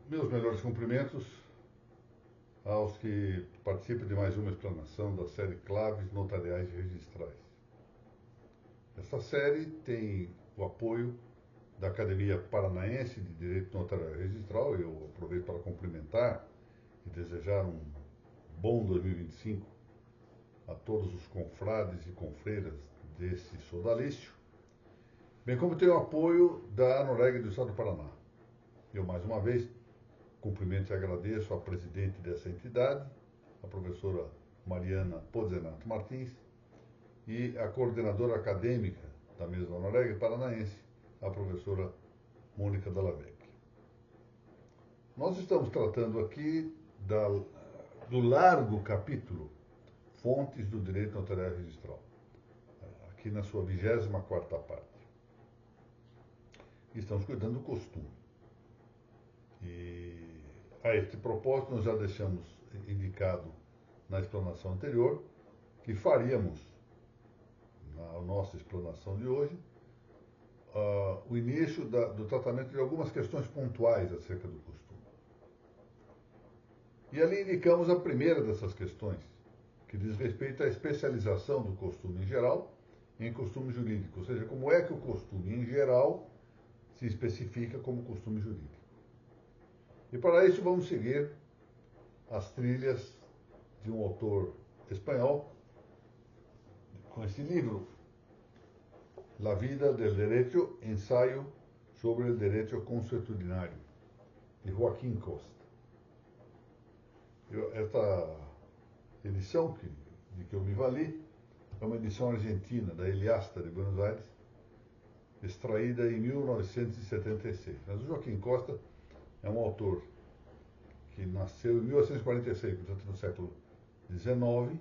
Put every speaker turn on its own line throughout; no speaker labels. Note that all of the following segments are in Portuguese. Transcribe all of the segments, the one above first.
Meus melhores cumprimentos aos que participam de mais uma explanação da série Claves Notariais e Registrais. Essa série tem o apoio da Academia Paranaense de Direito Notarial e Registral. Eu aproveito para cumprimentar e desejar um bom 2025 a todos os confrades e confreiras desse sodalício, bem como tem o apoio da Anoreg do Estado do Paraná. Eu, mais uma vez, cumprimento e agradeço à presidente dessa entidade, a professora Mariana Pozzenato Martins, e a coordenadora acadêmica da mesma Anoreg paranaense, a professora Mônica Dallavec. Nós estamos tratando aqui do largo capítulo Fontes do Direito Notarial e Registral, aqui na sua 24ª parte. Estamos cuidando do costume. E a este propósito, nós já deixamos indicado na explanação anterior que faríamos, na nossa explanação de hoje, o início do tratamento de algumas questões pontuais acerca do costume. E ali indicamos a primeira dessas questões, que diz respeito à especialização do costume em geral em costume jurídico, ou seja, como é que o costume em geral se especifica como costume jurídico. E para isso vamos seguir as trilhas de um autor espanhol, com esse livro, La vida del derecho, ensaio sobre el derecho consuetudinario, de Joaquim Costa. Esta edição de que eu me vali é uma edição argentina, da Eliasta de Buenos Aires, extraída em 1976. Mas o Joaquim Costa é um autor que nasceu em 1846, portanto no século XIX,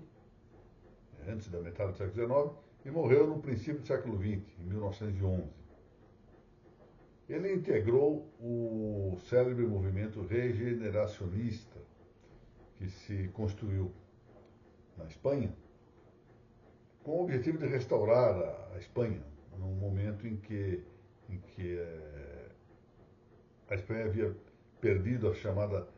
antes da metade do século XIX, e morreu no princípio do século XX, em 1911. Ele integrou o célebre movimento regeneracionista que se construiu na Espanha, com o objetivo de restaurar a Espanha, num momento em que a Espanha havia perdido a chamada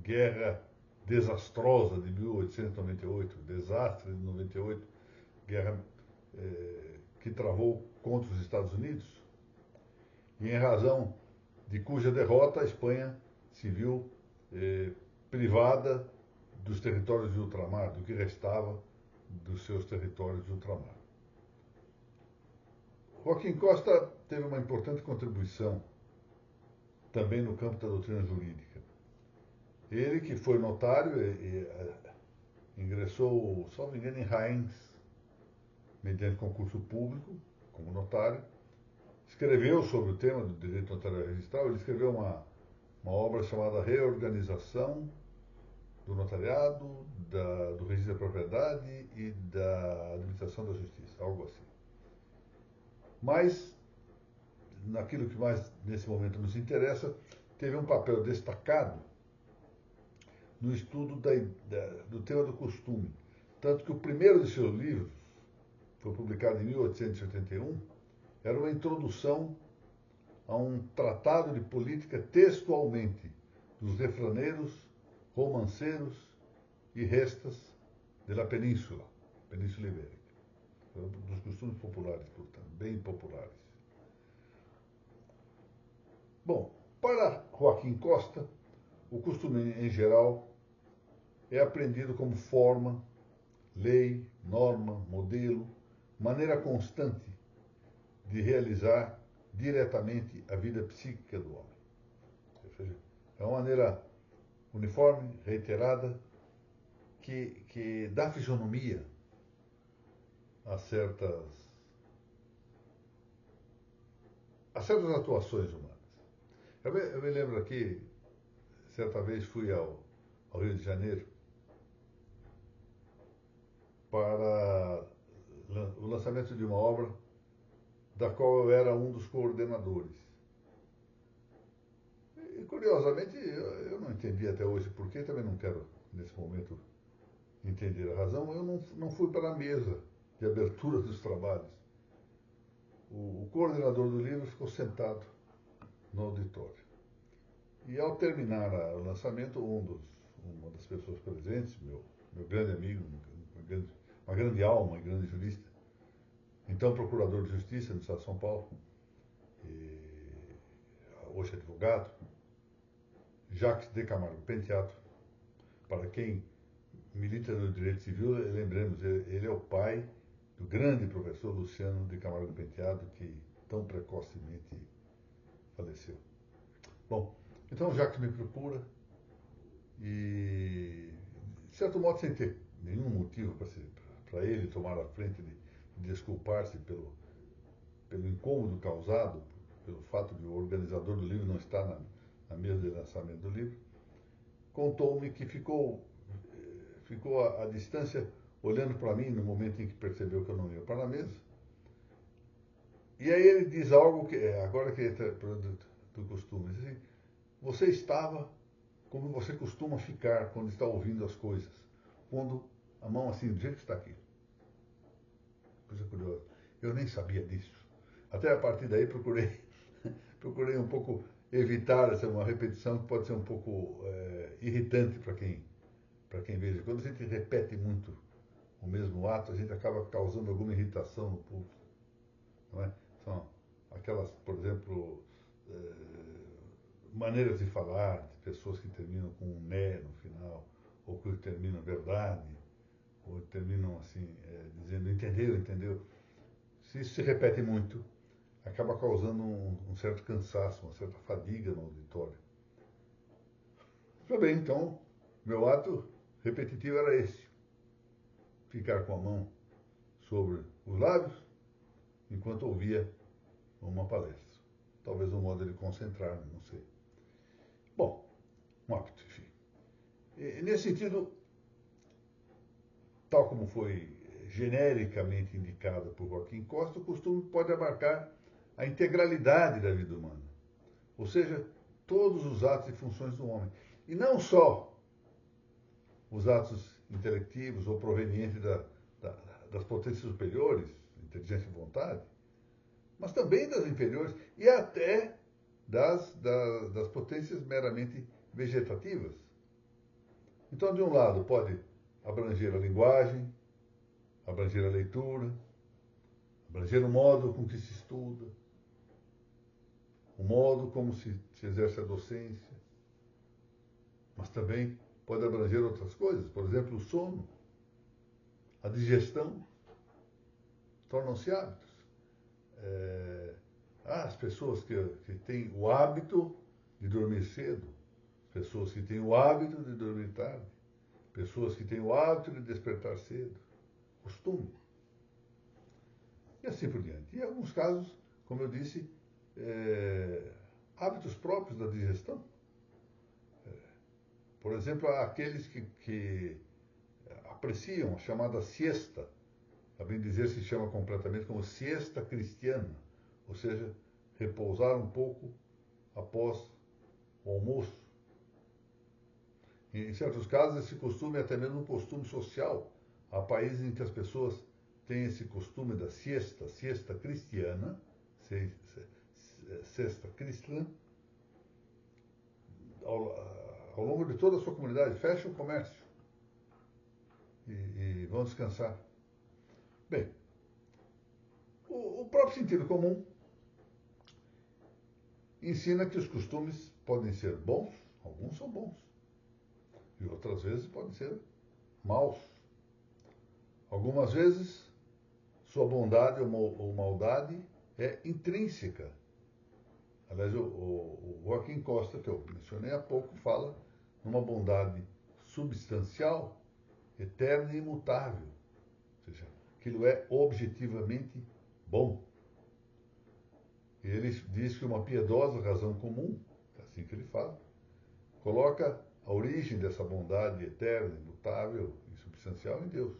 Guerra Desastrosa de 1898, desastre de 98, guerra que travou contra os Estados Unidos, e em razão de cuja derrota a Espanha se viu privada dos territórios de ultramar, do que restava dos seus territórios de ultramar. Joaquim Costa teve uma importante contribuição também no campo da doutrina jurídica. Ele, que foi notário, ingressou, salvo engano, em Reims, mediante concurso público, como notário, escreveu sobre o tema do direito notarial e registral. Ele escreveu uma obra chamada Reorganização do Notariado, do Registro da Propriedade e da Administração da Justiça, algo assim. Mas, naquilo que mais nesse momento nos interessa, teve um papel destacado no estudo do tema do costume. Tanto que o primeiro de seus livros, foi publicado em 1881, era uma introdução a um tratado de política textualmente dos refraneiros, romanceiros e restas da Península Ibérica. Dos costumes populares, portanto, bem populares. Bom, para Joaquim Costa, o costume em geral é aprendido como forma, lei, norma, modelo, maneira constante de realizar diretamente a vida psíquica do homem. Ou seja, é uma maneira uniforme, reiterada, que dá fisionomia a certas atuações humanas. Eu me lembro aqui, certa vez fui ao Rio de Janeiro para o lançamento de uma obra da qual eu era um dos coordenadores. E, curiosamente, eu não entendi até hoje porquê, também não quero, nesse momento, entender a razão. Eu não fui para a mesa de abertura dos trabalhos. O coordenador do livro ficou sentado no auditório. E ao terminar o lançamento, uma das pessoas presentes, meu grande amigo, uma grande alma e grande jurista, então procurador de justiça no estado de São Paulo, e hoje advogado, Jacques de Camargo Penteado, para quem milita no direito civil, lembremos, ele é o pai do grande professor Luciano de Camargo Penteado, que tão precocemente faleceu. Bom, então Jacques me procura e, de certo modo, sem ter nenhum motivo para ele tomar a frente de desculpar-se pelo incômodo causado, pelo fato de o organizador do livro não estar na mesa de lançamento do livro, contou-me que ficou à distância, olhando para mim no momento em que percebeu que eu não ia para a mesa. E aí ele diz algo que, agora que é do costume, diz assim: você estava como você costuma ficar quando está ouvindo as coisas, pondo a mão assim, do jeito que está aqui. Coisa curiosa. Eu nem sabia disso. Até a partir daí procurei um pouco evitar uma repetição que pode ser um pouco irritante para quem veja. Quando a gente repete muito o mesmo ato, a gente acaba causando alguma irritação no público. Não é? São aquelas, por exemplo, maneiras de falar, de pessoas que terminam com um né no final, ou que terminam verdade, ou terminam assim, dizendo entendeu. Se isso se repete muito, acaba causando um certo cansaço, uma certa fadiga no auditório. Tudo bem, então, meu ato repetitivo era esse: ficar com a mão sobre os lábios enquanto ouvia uma palestra. Talvez um modo de concentrar-me, não sei. Bom, um hábito, enfim. E, nesse sentido, tal como foi genericamente indicado por Joaquim Costa, o costume pode abarcar a integralidade da vida humana. Ou seja, todos os atos e funções do homem. E não só os atos intelectivos ou provenientes das potências superiores, inteligência e vontade, mas também das inferiores e até das potências meramente vegetativas. Então, de um lado, pode abranger a linguagem, abranger a leitura, abranger o modo com que se estuda, o modo como se exerce a docência, mas também pode abranger outras coisas, por exemplo, o sono, a digestão, tornam-se hábitos. As pessoas que têm o hábito de dormir cedo, pessoas que têm o hábito de dormir tarde, pessoas que têm o hábito de despertar cedo, costume. E assim por diante. E em alguns casos, como eu disse, hábitos próprios da digestão. Por exemplo, há aqueles que apreciam a chamada siesta, a bem dizer se chama completamente como siesta cristiana, ou seja, repousar um pouco após o almoço. E, em certos casos, esse costume é até mesmo um costume social. Há países em que as pessoas têm esse costume da siesta cristiana, siesta cristã, ao longo de toda a sua comunidade. Fecha o comércio e vão descansar. Bem, o próprio sentido comum ensina que os costumes podem ser bons, alguns são bons, e outras vezes podem ser maus. Algumas vezes, sua bondade ou maldade é intrínseca. Aliás, o Joaquim Costa, que eu mencionei há pouco, fala numa bondade substancial, eterna e imutável. Ou seja, aquilo é objetivamente bom. E ele diz que uma piedosa razão comum, é assim que ele fala, coloca a origem dessa bondade eterna, imutável e substancial em Deus.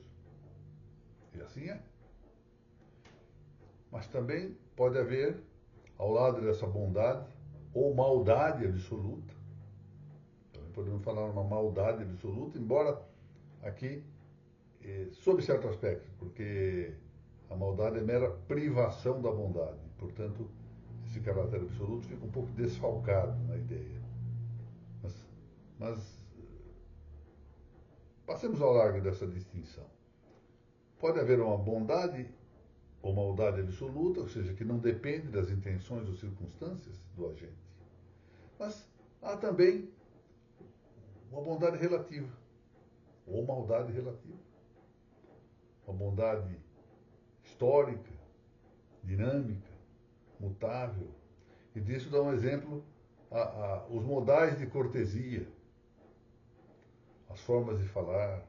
E assim é. Mas também pode haver, ao lado dessa bondade, ou maldade absoluta. Também podemos falar uma maldade absoluta, embora aqui, sob certo aspecto, porque a maldade é mera privação da bondade. Portanto, esse caráter absoluto fica um pouco desfalcado na ideia. Mas passemos ao largo dessa distinção. Pode haver uma bondade ou maldade absoluta, ou seja, que não depende das intenções ou circunstâncias do agente. Mas há também uma bondade relativa, ou maldade relativa. Uma bondade histórica, dinâmica, mutável. E disso dá um exemplo os modais de cortesia, as formas de falar,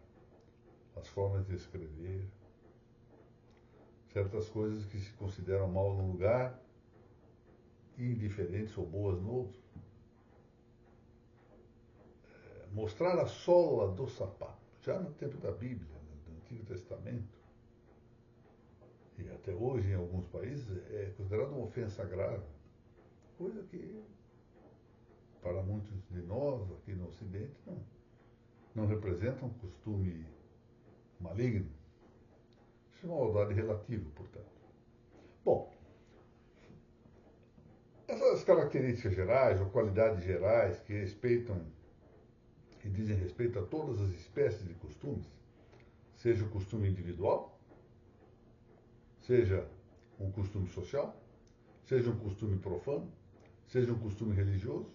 as formas de escrever, certas coisas que se consideram mal num lugar e indiferentes ou boas no outro. Mostrar a sola do sapato, já no tempo da Bíblia, no Antigo Testamento, e até hoje em alguns países, é considerado uma ofensa grave, coisa que, para muitos de nós aqui no Ocidente, não representa um costume maligno. Isso é uma maldade relativa, portanto. Bom, essas características gerais ou qualidades gerais que respeitam e dizem respeito a todas as espécies de costumes, seja o costume individual, seja um costume social, seja um costume profano, seja um costume religioso,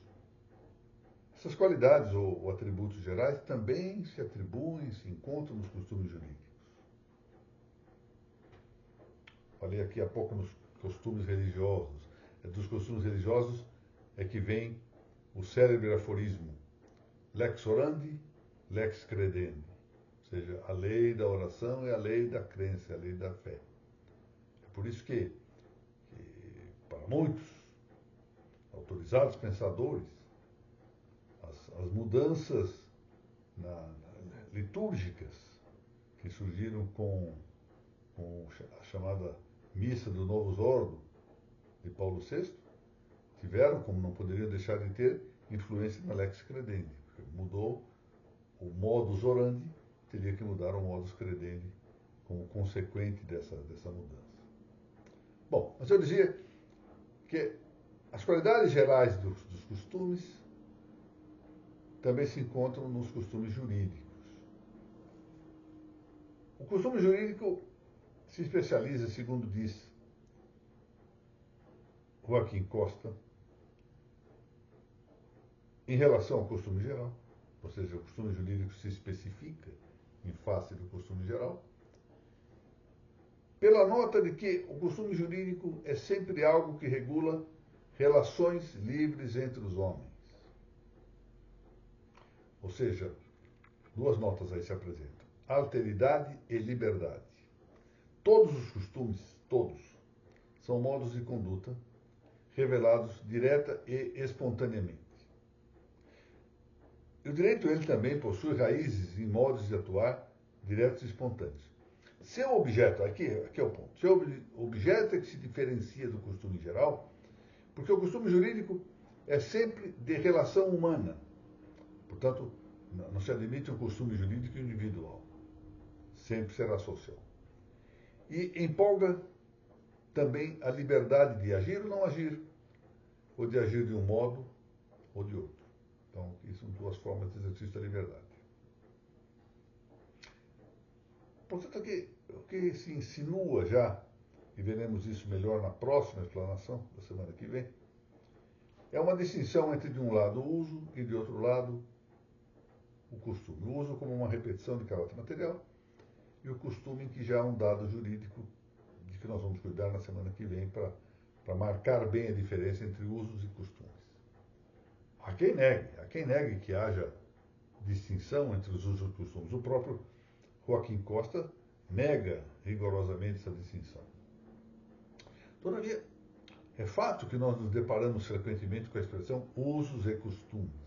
essas qualidades ou atributos gerais também se atribuem, se encontram nos costumes jurídicos. Falei aqui há pouco nos costumes religiosos. Dos costumes religiosos é que vem o célebre aforismo lex orandi, lex credendi. Ou seja, a lei da oração é a lei da crença, é a lei da fé. É por isso que para muitos autorizados pensadores, as mudanças litúrgicas que surgiram com a chamada Missa do Novus Ordo de Paulo VI, tiveram, como não poderiam deixar de ter, influência na Lex Credendi. Porque mudou o modus orandi, teria que mudar o modus credendi como consequente dessa mudança. Bom, mas eu dizia que as qualidades gerais dos costumes também se encontram nos costumes jurídicos. O costume jurídico se especializa, segundo diz Joaquim Costa, em relação ao costume geral, ou seja, o costume jurídico se especifica em face do costume geral, pela nota de que o costume jurídico é sempre algo que regula relações livres entre os homens. Ou seja, duas notas aí se apresentam: alteridade e liberdade. Todos os costumes, todos, são modos de conduta revelados direta e espontaneamente. E o direito, ele também possui raízes em modos de atuar diretos e espontâneos. Seu objeto, aqui é o ponto, seu objeto é que se diferencia do costume geral, porque o costume jurídico é sempre de relação humana. Portanto, não se admite um costume jurídico individual. Sempre será social. E empolga também a liberdade de agir ou não agir, ou de agir de um modo ou de outro. Então, isso são duas formas de exercício da liberdade. Portanto, o que se insinua já, e veremos isso melhor na próxima explanação da semana que vem, é uma distinção entre, de um lado, o uso e, de outro lado, o costume. O uso como uma repetição de caráter material e o costume que já é um dado jurídico de que nós vamos cuidar na semana que vem para marcar bem a diferença entre usos e costumes. Há quem negue que haja distinção entre os usos e os costumes. O próprio Joaquim Costa nega rigorosamente essa distinção. Todavia, é fato que nós nos deparamos frequentemente com a expressão usos e costumes.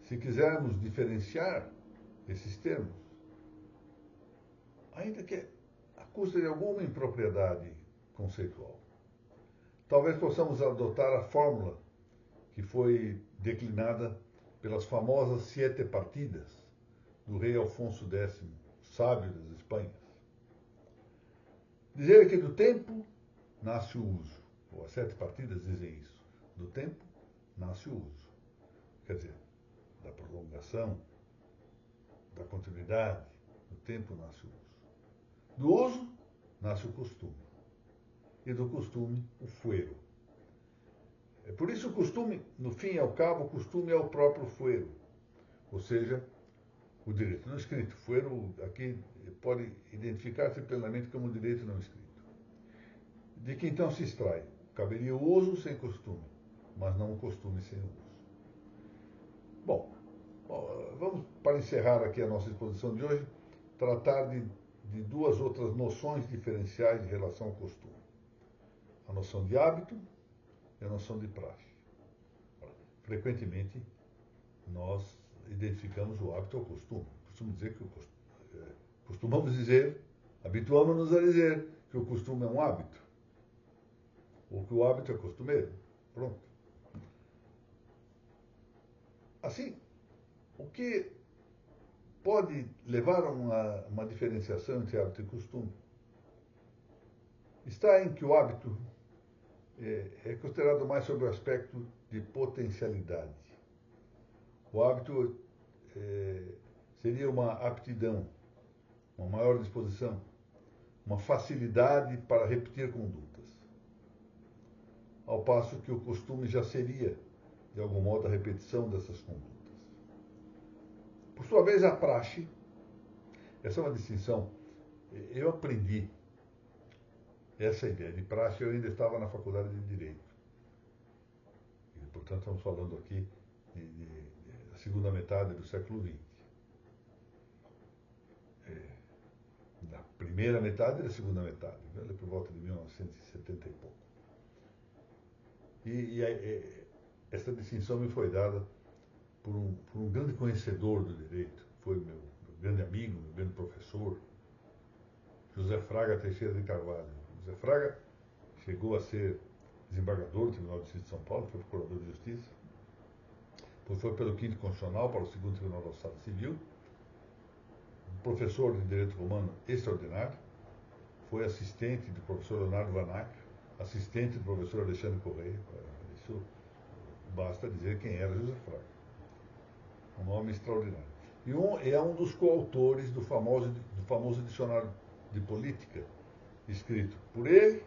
Se quisermos diferenciar esses termos, ainda que à custa de alguma impropriedade conceitual, talvez possamos adotar a fórmula que foi declinada pelas famosas Siete Partidas do rei Alfonso X, sábio das Espanhas. Dizer que do tempo nasce o uso, ou as Sete Partidas dizem isso, do tempo nasce o uso. Quer dizer, da prolongação, da continuidade, do tempo nasce o uso. Do uso nasce o costume. E do costume, o fuero. É por isso o costume, no fim e ao cabo, o costume é o próprio fuero. Ou seja, o direito não escrito. Fuero aqui pode identificar-se plenamente como direito não escrito. De que então se extrai? Caberia o uso sem costume, mas não o costume sem uso. Bom, vamos, para encerrar aqui a nossa exposição de hoje, tratar de duas outras noções diferenciais em relação ao costume. A noção de hábito e a noção de praxe. Frequentemente, nós identificamos o hábito ao costume. Costumamos dizer, habituamos-nos a dizer que o costume é um hábito, ou que o hábito é costumeiro. Pronto. Assim, o que pode levar a uma diferenciação entre hábito e costume está em que o hábito é considerado mais sobre o aspecto de potencialidade. O hábito seria uma aptidão, uma maior disposição, uma facilidade para repetir condutas. Ao passo que o costume já seria, de algum modo, a repetição dessas condutas. Por sua vez, a praxe, essa é uma distinção. Eu aprendi essa ideia de praxe, eu ainda estava na faculdade de Direito. E, portanto, estamos falando aqui da segunda metade do século XX. Da primeira metade e da segunda metade, por volta de 1970 e pouco. Essa distinção me foi dada por um grande conhecedor do direito, foi meu grande amigo, meu grande professor, José Fraga Teixeira de Carvalho. José Fraga chegou a ser desembargador do Tribunal de Justiça de São Paulo, foi procurador de Justiça, depois foi pelo Quinto Constitucional para o Segundo Tribunal do Estado Civil, professor de Direito Romano extraordinário, foi assistente do professor Leonardo Vanac, assistente do professor Alexandre Correia. Isso basta dizer quem era José Fraga. Um nome extraordinário. E é um dos coautores do famoso dicionário de política, escrito por ele,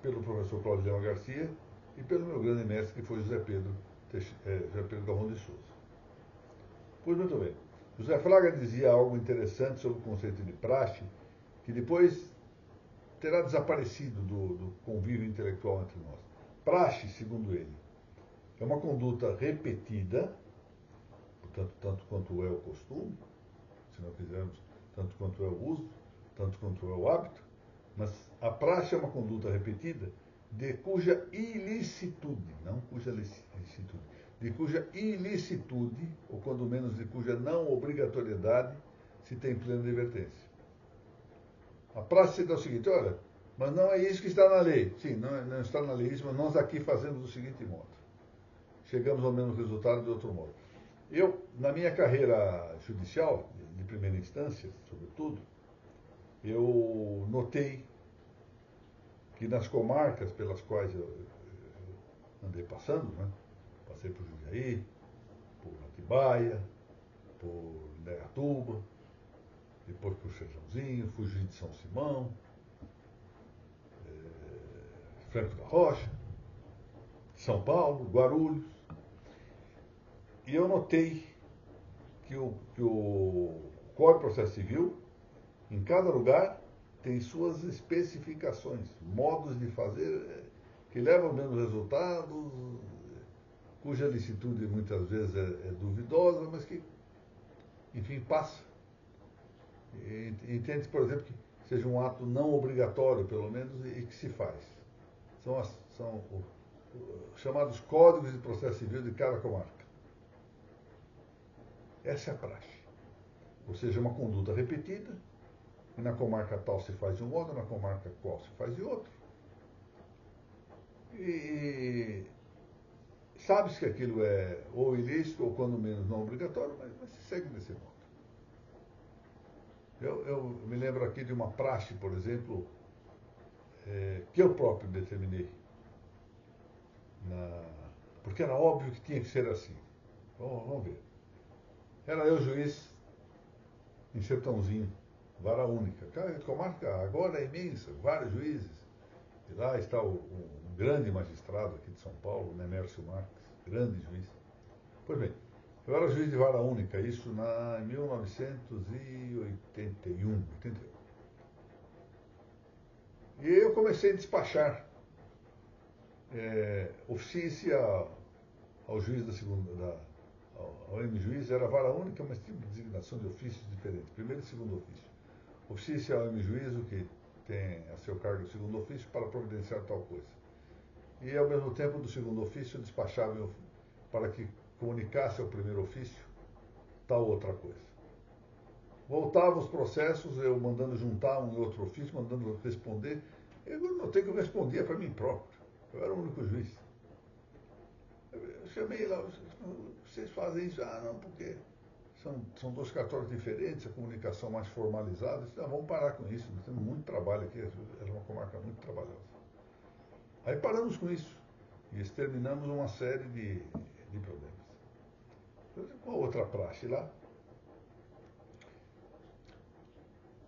pelo professor Cláudio Leão Garcia e pelo meu grande mestre, que foi José Pedro Galvão de Souza. Pois muito bem. José Fraga dizia algo interessante sobre o conceito de praxe, que depois terá desaparecido do convívio intelectual entre nós. Praxe, segundo ele, é uma conduta repetida, portanto, tanto quanto é o costume, se não quisermos, tanto quanto é o uso, tanto quanto é o hábito, mas a praxe é uma conduta repetida de cuja ilicitude, não cuja licitude, de cuja ilicitude, ou quando menos de cuja não obrigatoriedade, se tem plena advertência. A praxe é o seguinte, olha, mas não é isso que está na lei. Sim, não está na lei isso, mas nós aqui fazemos do seguinte modo. Chegamos ao mesmo resultado de outro modo. Eu, na minha carreira judicial, de primeira instância, sobretudo, eu notei que nas comarcas pelas quais eu andei passando, né? Passei por Jundiaí, por Atibaia, por Indaiatuba, depois por Feijãozinho, fui juiz de São Simão, Franco da Rocha, São Paulo, Guarulhos. E eu notei que o Código de Processo Civil, em cada lugar, tem suas especificações, modos de fazer que levam ao mesmo resultado, cuja licitude muitas vezes é duvidosa, mas que, enfim, passa. Entende-se, por exemplo, que seja um ato não obrigatório, pelo menos, e que se faz. São os chamados códigos de processo civil de cada comarca. Essa é a praxe. Ou seja, uma conduta repetida, e na comarca tal se faz de um modo, na comarca qual se faz de outro. E sabe-se que aquilo é ou ilícito, ou quando menos não obrigatório, mas se segue desse modo. Eu me lembro aqui de uma praxe, por exemplo, que eu próprio determinei, porque era óbvio que tinha que ser assim. Vamos ver. Era eu juiz em Sertãozinho, vara única. A comarca agora é imensa, vários juízes. E lá está um grande magistrado aqui de São Paulo, Nemércio Marques, grande juiz. Pois bem, eu era juiz de vara única, isso em 1981. E eu comecei a despachar ofício ao juiz da segunda, ao M-juiz, era vara única, mas tinha designação de ofícios diferentes, primeiro e segundo ofício. Ofício ao M-juízo, que tem a seu cargo o segundo ofício, para providenciar tal coisa. E, ao mesmo tempo, do segundo ofício, despachava para que comunicasse ao primeiro ofício tal outra coisa. Voltava os processos, eu mandando juntar um e outro ofício, mandando responder. Eu notei que eu respondia para mim próprio. Eu era o único juiz. Eu chamei lá, vocês fazem isso? Ah, não, porque são dois cartórios diferentes, a comunicação mais formalizada. Eu disse, não, vamos parar com isso, nós temos muito trabalho aqui, era uma comarca muito trabalhosa. Aí paramos com isso e exterminamos uma série de problemas. Qual outra praxe lá?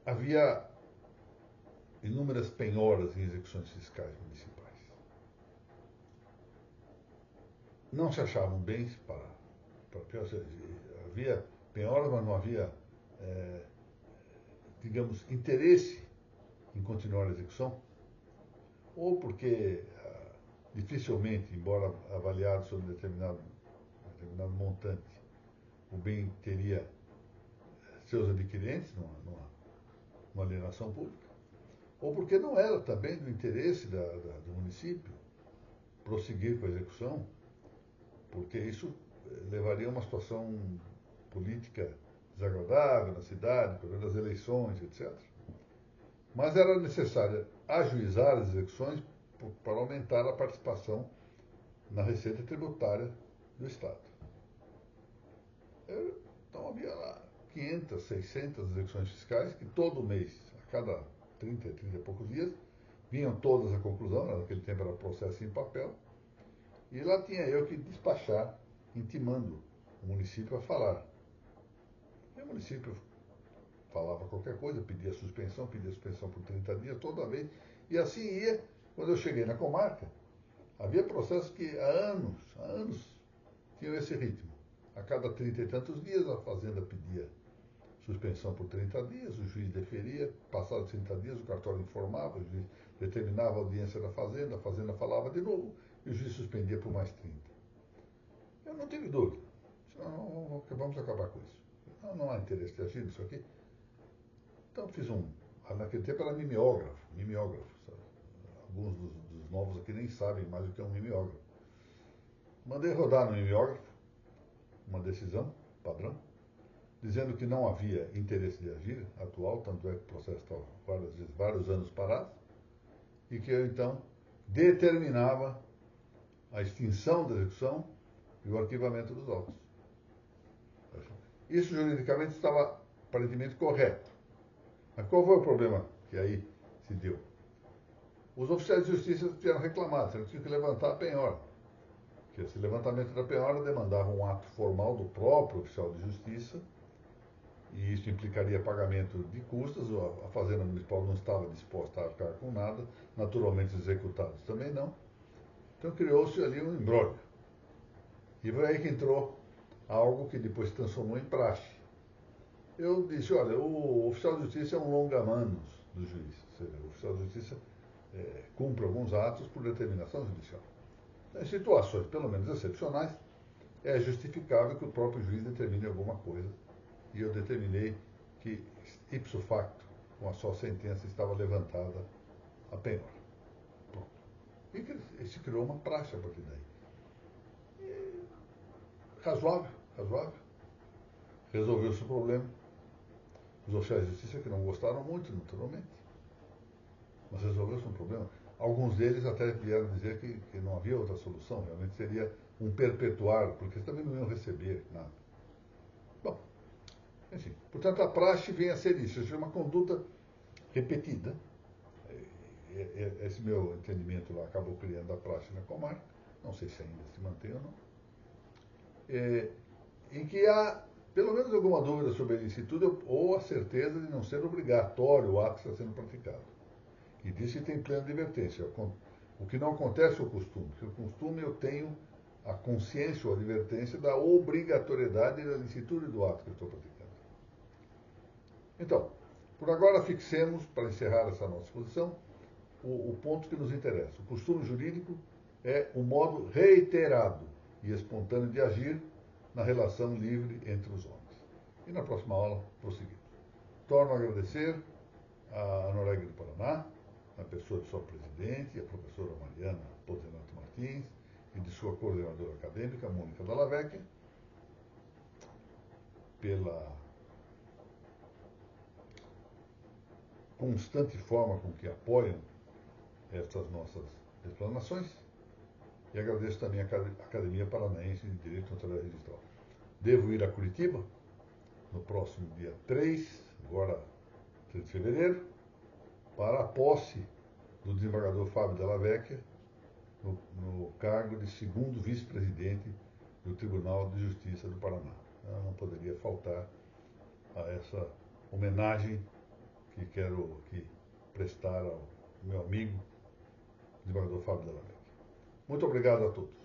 Havia inúmeras penhoras em execuções fiscais municipais. Não se achavam bens para havia penhoras, mas não havia, digamos, interesse em continuar a execução, ou porque dificilmente, embora avaliado sobre determinado montante, o bem teria seus adquirentes numa alienação pública, ou porque não era também do interesse do município prosseguir com a execução, porque isso levaria a uma situação política desagradável na cidade, por causa das eleições, etc. Mas era necessário ajuizar as execuções para aumentar a participação na receita tributária do Estado. Então havia lá 500, 600 execuções fiscais que todo mês, a cada 30 e poucos dias, vinham todas à conclusão, naquele tempo era processo em papel, e lá tinha eu que despachar, intimando o município a falar. E o município falava qualquer coisa, pedia suspensão por 30 dias, toda vez, e assim ia. Quando eu cheguei na comarca, havia processos que há anos, tinham esse ritmo. A cada 30 e tantos dias, a Fazenda pedia suspensão por 30 dias, o juiz deferia, passados 30 dias, o cartório informava, o juiz determinava a audiência da Fazenda, a Fazenda falava de novo, e o juiz suspendia por mais 30. Eu não tive dúvida. Não, vamos acabar com isso. Não há interesse de agir nisso aqui. Então fiz naquele tempo era mimeógrafo, sabe? Alguns dos novos aqui nem sabem mais o que é um mimeógrafo. Mandei rodar no mimeógrafo uma decisão padrão, dizendo que não havia interesse de agir atual, tanto é que o processo estava vários anos parado, e que eu então determinava a extinção da execução e o arquivamento dos autos. Isso juridicamente estava aparentemente correto. Mas qual foi o problema que aí se deu? Os oficiais de justiça tiveram reclamado, eles tinham que levantar a penhora. Porque esse levantamento da penhora demandava um ato formal do próprio oficial de justiça, e isso implicaria pagamento de custas, a Fazenda Municipal não estava disposta a ficar com nada, naturalmente os executados também não. Então criou-se ali um imbróglio. E foi aí que entrou algo que depois se transformou em praxe. Eu disse, olha, o oficial de justiça é um longa-manos do juiz, ou seja, o oficial de justiça cumpre alguns atos por determinação judicial. Então, em situações, pelo menos excepcionais, é justificável que o próprio juiz determine alguma coisa. E eu determinei que, ipso facto, com a só sentença, estava levantada a penhora. Pronto. E se criou uma praxe a partir daí. Razoável. Resolveu-se o problema. Os oficiais de justiça que não gostaram muito, naturalmente. Mas resolveu-se um problema. Alguns deles até vieram dizer que não havia outra solução, realmente seria um perpetuar, porque eles também não iam receber nada. Bom, enfim, portanto a praxe vem a ser isso, é uma conduta repetida. Esse meu entendimento lá acabou criando a praxe na comarca, não sei se ainda se mantém ou não. em que há pelo menos alguma dúvida sobre a ilicitude ou a certeza de não ser obrigatório o ato que está sendo praticado. E diz que tem plena advertência. O que não acontece é o costume, porque o costume eu tenho a consciência ou a advertência da obrigatoriedade e da licitude do ato que eu estou praticando. Então, por agora fixemos, para encerrar essa nossa exposição, o ponto que nos interessa. O costume jurídico é o modo reiterado e espontâneo de agir na relação livre entre os homens. E na próxima aula, prosseguimos. Torno a agradecer a Noregg do Paraná, na pessoa de sua presidente, a professora Mariana Pozenato Martins, e de sua coordenadora acadêmica, Mônica Dalla Vecchia, pela constante forma com que apoiam estas nossas explanações, e agradeço também a Academia Paranaense de Direito Notarial Registral. Devo ir a Curitiba no próximo dia 3, agora 3 de fevereiro, para a posse do desembargador Fábio Della Vecchia no cargo de segundo vice-presidente do Tribunal de Justiça do Paraná. Eu não poderia faltar a essa homenagem que quero aqui prestar ao meu amigo, desembargador Fábio Della Vecchia. Muito obrigado a todos.